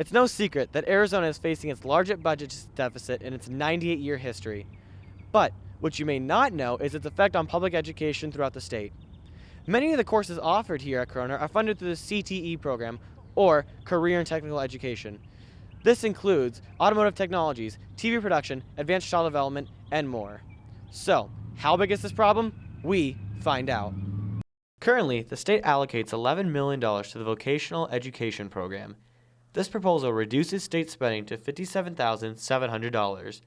It's no secret that Arizona is facing its largest budget deficit in its 98-year history. But what you may not know is its effect on public education throughout the state. Many of the courses offered here at Corona are funded through the CTE program, or Career and Technical Education. This includes automotive technologies, TV production, advanced child development, and more. So, how big is this problem? We find out. Currently, the state allocates $11 million to the vocational education program. This proposal reduces state spending to $57,700.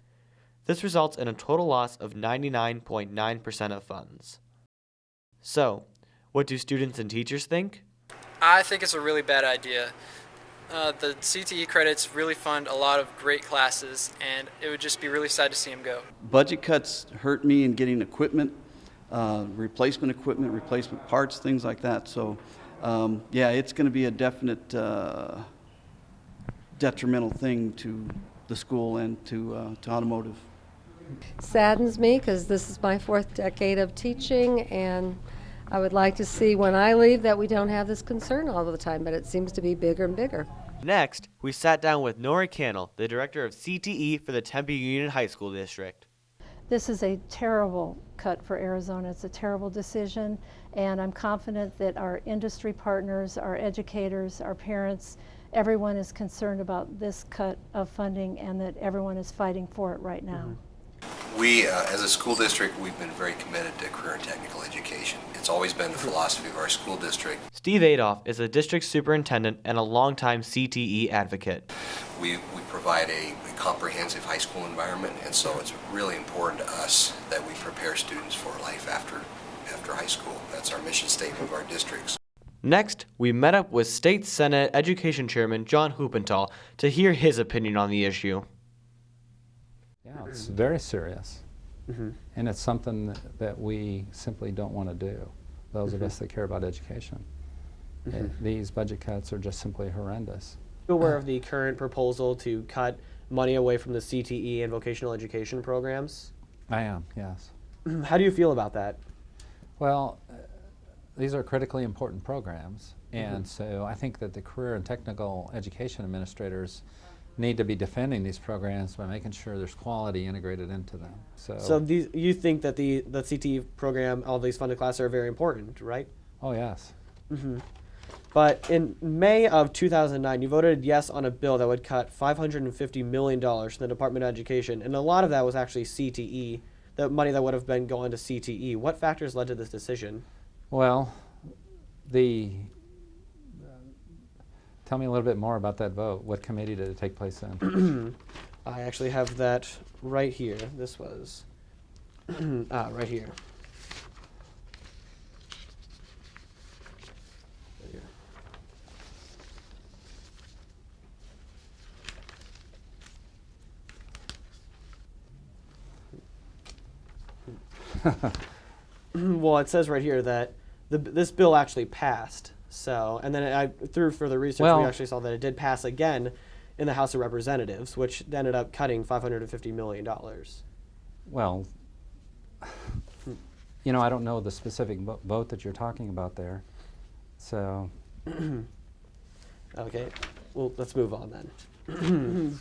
This results in a total loss of 99.9% of funds. So, what do students and teachers think? I think it's a really bad idea. The CTE credits really fund a lot of great classes, and it would just be really sad to see them go. Budget cuts hurt me in getting equipment, replacement parts, things like that. So, yeah, it's going to be a definite detrimental thing to the school and to automotive. Saddens me because this is my 4th decade of teaching, and I would like to see when I leave that we don't have this concern all the time, but it seems to be bigger and bigger. Next, we sat down with Nori Cannell, the director of CTE for the Tempe Union High School District. This is a terrible cut for Arizona. It's a terrible decision, and I'm confident that our industry partners, our educators, our parents, everyone is concerned about this cut of funding and that everyone is fighting for it right now. We, as a school district, we've been very committed to career and technical education. It's always been the philosophy of our school district. Steve Adolph is a district superintendent and a longtime CTE advocate. We provide a comprehensive high school environment, and so it's really important to us that we prepare students for life after high school. That's our mission statement of our districts. Next, we met up with State Senate Education Chairman John Huppenthal to hear his opinion on the issue. Yeah, it's very serious. And it's something that we simply don't want to do, those of us that care about education. These budget cuts are just simply horrendous. Are you aware of the current proposal to cut money away from the CTE and vocational education programs? I am, yes. How do you feel about that? Well, these are critically important programs, and so I think that the career and technical education administrators need to be defending these programs by making sure there's quality integrated into them. So you think that the CTE program, all these funded classes are very important, right? Oh, yes. But in May of 2009, you voted yes on a bill that would cut $550 million from the Department of Education, and a lot of that was actually CTE, the money that would have been going to CTE. What factors led to this decision? Well, tell me a little bit more about that vote. What committee did it take place in? I actually have that right here. This was right here. Well, it says right here that this bill actually passed. So, and then through further research, we actually saw that it did pass again in the House of Representatives, which ended up cutting $550 million. Well, you know, I don't know the specific vote that you're talking about there. So. Okay, well, let's move on then.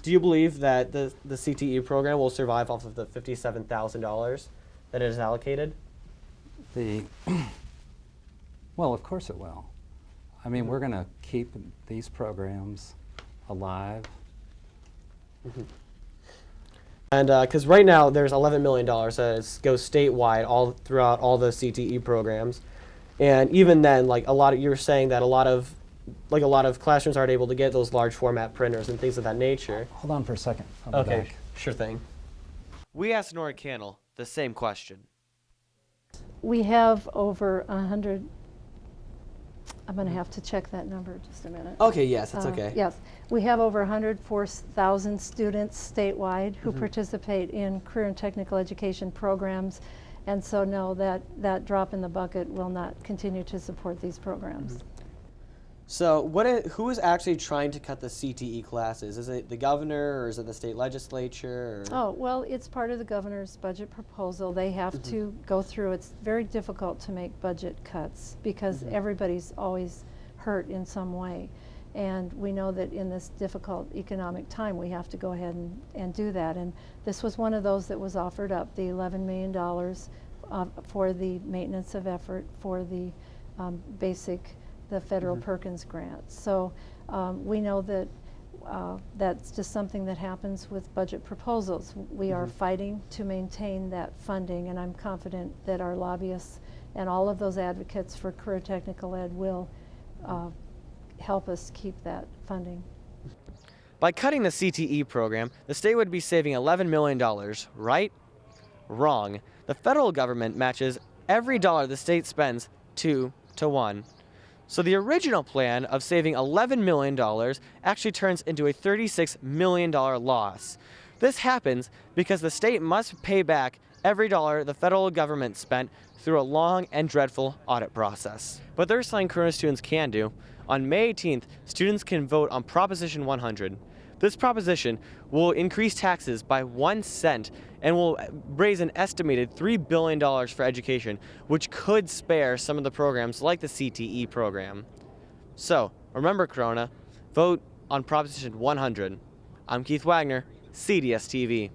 Do you believe that the CTE program will survive off of the $57,000 that it is allocated? Well, of course it will. I mean, we're going to keep these programs alive. And because right now there's $11 million that goes statewide all throughout all the CTE programs, and even then, like you're saying that a lot of classrooms aren't able to get those large format printers and things of that nature. Hold on for a second. I'll be back. Sure thing. We asked Nora Cannell the same question. We have over 100, I'm going to have to check that number just a minute. Okay, yes, that's okay. Yes, we have over 104,000 students statewide who participate in career and technical education programs, and so no, that drop in the bucket will not continue to support these programs. So who is actually trying to cut the CTE classes? Is it the governor or is it the state legislature? Or? Oh, well, it's part of the governor's budget proposal. They have to go through. It's very difficult to make budget cuts because everybody's always hurt in some way. And we know that in this difficult economic time, we have to go ahead and do that. And this was one of those that was offered up, the $11 million for the maintenance of effort for the the federal Perkins grant. So we know that that's just something that happens with budget proposals. We are fighting to maintain that funding, and I'm confident that our lobbyists and all of those advocates for career technical ed will help us keep that funding. By cutting the CTE program, the state would be saving $11 million, right? Wrong. The federal government matches every dollar the state spends 2 to 1. So the original plan of saving $11 million actually turns into a $36 million loss. This happens because the state must pay back every dollar the federal government spent through a long and dreadful audit process. But there's something Corona students can do. On May 18th, students can vote on Proposition 100. This proposition will increase taxes by 1 cent and will raise an estimated $3 billion for education, which could spare some of the programs like the CTE program. So, remember Corona, vote on Proposition 100. I'm Keith Wagner, CDS TV.